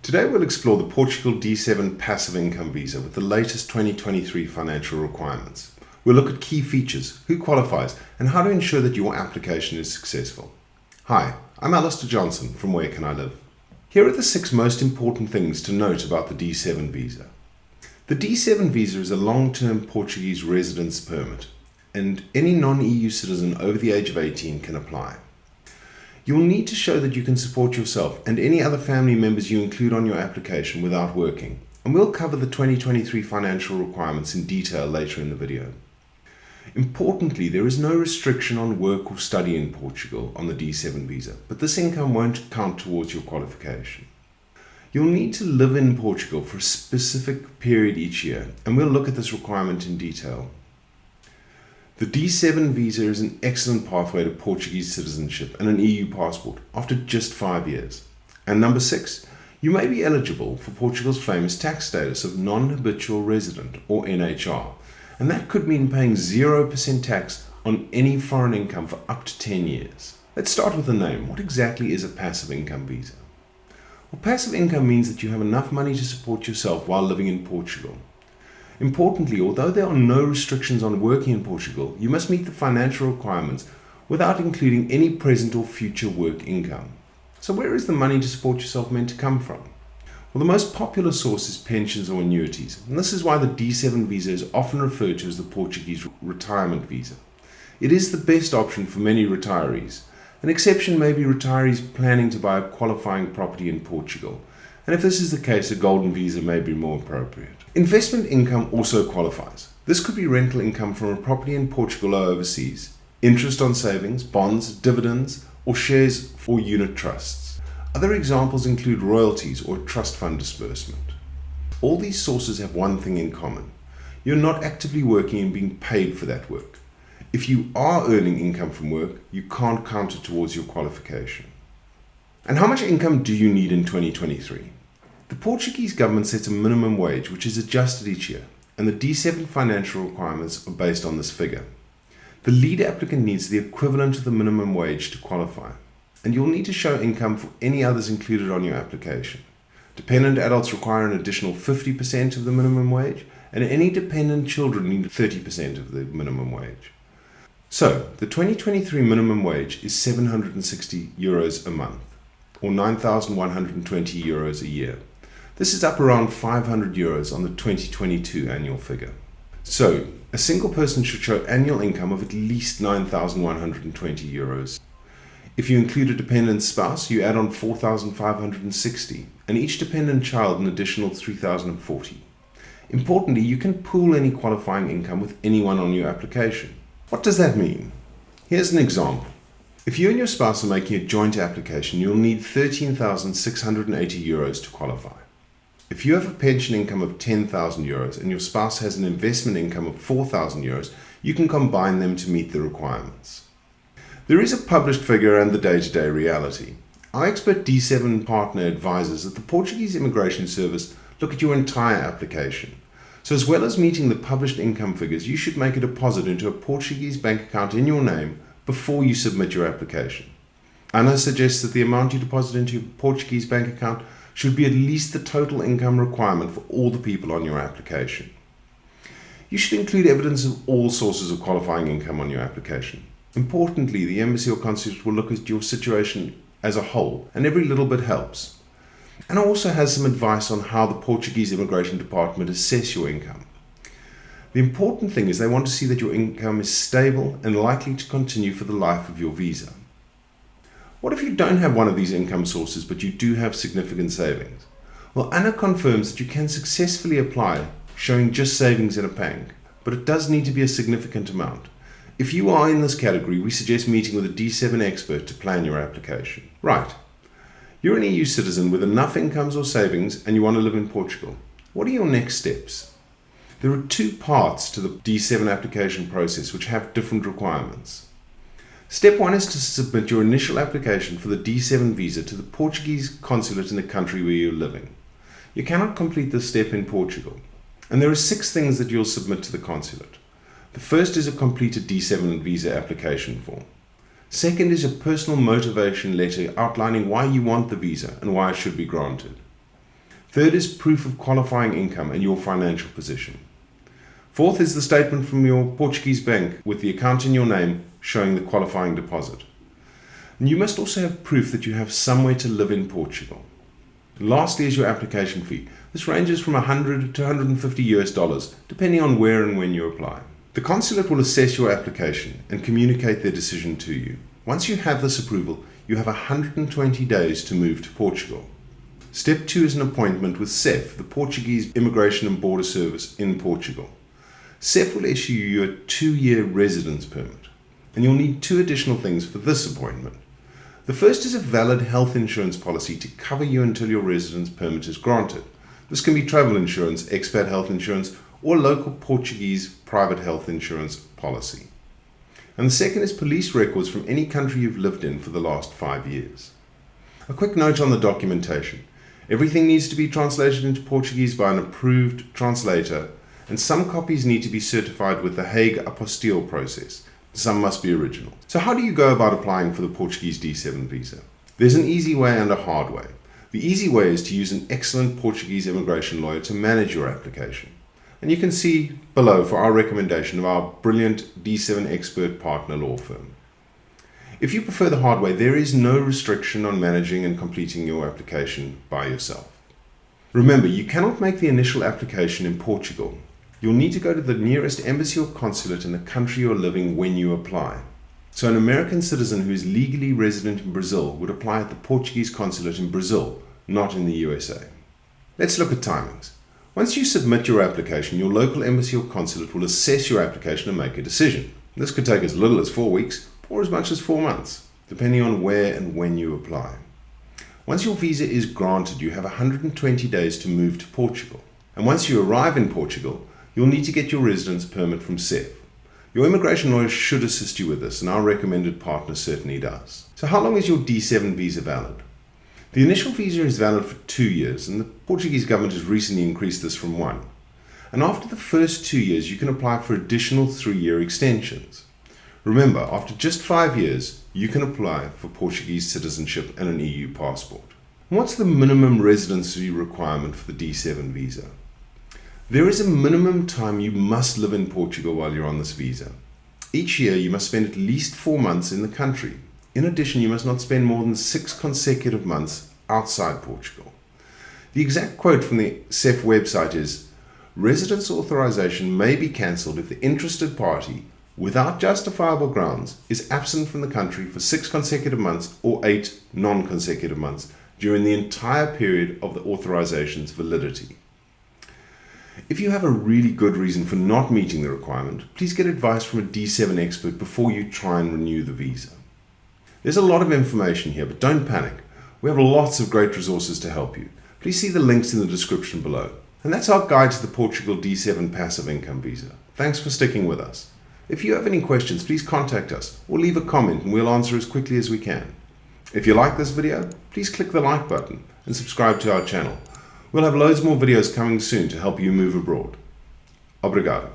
Today we'll explore the Portugal D7 Passive Income Visa with the latest 2023 financial requirements. We'll look at key features, who qualifies, and how to ensure that your application is successful. Hi, I'm Alistair Johnson from Where Can I Live? Here are the 6 most important things to note about the D7 visa. The D7 visa is a long-term Portuguese residence permit, and any non-EU citizen over the age of 18 can apply. You'll need to show that you can support yourself and any other family members you include on your application without working, and we'll cover the 2023 financial requirements in detail later in the video. Importantly, there is no restriction on work or study in Portugal on the D7 visa, but this income won't count towards your qualification. You'll need to live in Portugal for a specific period each year, and we'll look at this requirement in detail. The D7 visa is an excellent pathway to Portuguese citizenship and an EU passport after just 5 years. And number 6, you may be eligible for Portugal's famous tax status of non-habitual resident, or NHR, and that could mean paying 0% tax on any foreign income for up to 10 years. Let's start with the name. What exactly is a passive income visa? Well, passive income means that you have enough money to support yourself while living in Portugal. Importantly, although there are no restrictions on working in Portugal, you must meet the financial requirements without including any present or future work income. So where is the money to support yourself meant to come from? Well, the most popular source is pensions or annuities, and this is why the D7 visa is often referred to as the Portuguese Retirement Visa. It is the best option for many retirees. An exception may be retirees planning to buy a qualifying property in Portugal, and if this is the case, a golden visa may be more appropriate. Investment income also qualifies. This could be rental income from a property in Portugal or overseas, interest on savings, bonds, dividends, or shares or unit trusts. Other examples include royalties or trust fund disbursement. All these sources have one thing in common. You're not actively working and being paid for that work. If you are earning income from work, you can't count it towards your qualification. And how much income do you need in 2023? The Portuguese government sets a minimum wage which is adjusted each year, and the D7 financial requirements are based on this figure. The lead applicant needs the equivalent of the minimum wage to qualify, and you'll need to show income for any others included on your application. Dependent adults require an additional 50% of the minimum wage, and any dependent children need 30% of the minimum wage. So, the 2023 minimum wage is €760 a month, or €9,120 a year. This is up around €500 on the 2022 annual figure. So, a single person should show annual income of at least €9,120. If you include a dependent spouse, you add on €4,560, and each dependent child an additional €3,040. Importantly, you can pool any qualifying income with anyone on your application. What does that mean? Here's an example. If you and your spouse are making a joint application, you'll need €13,680 to qualify. If you have a pension income of €10,000 and your spouse has an investment income of €4,000, you can combine them to meet the requirements. There is a published figure and the day-to-day reality. Our expert D7 partner advises that the Portuguese Immigration Service look at your entire application. So as well as meeting the published income figures, you should make a deposit into a Portuguese bank account in your name before you submit your application. Anna suggests that the amount you deposit into your Portuguese bank account should be at least the total income requirement for all the people on your application. You should include evidence of all sources of qualifying income on your application. Importantly, the embassy or consulate will look at your situation as a whole, and every little bit helps. And also has some advice on how the Portuguese Immigration Department assess your income. The important thing is they want to see that your income is stable and likely to continue for the life of your visa. What if you don't have one of these income sources but you do have significant savings? Well, Anna confirms that you can successfully apply showing just savings in a bank, but it does need to be a significant amount. If you are in this category, we suggest meeting with a D7 expert to plan your application. Right, you're an EU citizen with enough incomes or savings and you want to live in Portugal. What are your next steps? There are 2 parts to the D7 application process which have different requirements. Step 1 is to submit your initial application for the D7 visa to the Portuguese consulate in the country where you're living. You cannot complete this step in Portugal, and there are 6 things that you'll submit to the consulate. The first is a completed D7 visa application form. Second is a personal motivation letter outlining why you want the visa and why it should be granted. Third is proof of qualifying income and your financial position. Fourth is the statement from your Portuguese bank with the account in your name showing the qualifying deposit. And you must also have proof that you have somewhere to live in Portugal. Lastly is your application fee. This ranges from $100 to $150 depending on where and when you apply. The consulate will assess your application and communicate their decision to you. Once you have this approval, you have 120 days to move to Portugal. Step 2 is an appointment with CEF, the Portuguese Immigration and Border Service in Portugal. CEF will issue you a 2-year residence permit, and you'll need 2 additional things for this appointment. The first is a valid health insurance policy to cover you until your residence permit is granted. This can be travel insurance, expat health insurance, or local Portuguese private health insurance policy. And the second is police records from any country you've lived in for the last 5 years. A quick note on the documentation. Everything needs to be translated into Portuguese by an approved translator, and some copies need to be certified with the Hague Apostille process. Some must be original. So how do you go about applying for the Portuguese D7 visa? There's an easy way and a hard way. The easy way is to use an excellent Portuguese immigration lawyer to manage your application. And you can see below for our recommendation of our brilliant D7 expert partner law firm. If you prefer the hard way, there is no restriction on managing and completing your application by yourself. Remember, you cannot make the initial application in Portugal. You'll need to go to the nearest embassy or consulate in the country you're living when you apply. So an American citizen who is legally resident in Brazil would apply at the Portuguese consulate in Brazil, not in the USA. Let's look at timings. Once you submit your application, your local embassy or consulate will assess your application and make a decision. This could take as little as 4 weeks or as much as 4 months, depending on where and when you apply. Once your visa is granted, you have 120 days to move to Portugal. And once you arrive in Portugal, you'll need to get your residence permit from CEF. Your immigration lawyer should assist you with this, and our recommended partner certainly does. So how long is your D7 visa valid? The initial visa is valid for 2 years, and the Portuguese government has recently increased this from 1. And after the first 2 years, you can apply for additional 3-year extensions. Remember, after just 5 years, you can apply for Portuguese citizenship and an EU passport. And what's the minimum residency requirement for the D7 visa? There is a minimum time you must live in Portugal while you're on this visa. Each year, you must spend at least 4 months in the country. In addition, you must not spend more than 6 consecutive months outside Portugal. The exact quote from the CEF website is, "Residence authorization may be cancelled if the interested party, without justifiable grounds, is absent from the country for 6 consecutive months or 8 non-consecutive months during the entire period of the authorization's validity." If you have a really good reason for not meeting the requirement, please get advice from a D7 expert before you try and renew the visa. There's a lot of information here, but don't panic. We have lots of great resources to help you. Please see the links in the description below. And that's our guide to the Portugal D7 Passive Income Visa. Thanks for sticking with us. If you have any questions, please contact us or leave a comment and we'll answer as quickly as we can. If you like this video, please click the like button and subscribe to our channel. We'll have loads more videos coming soon to help you move abroad. Obrigado.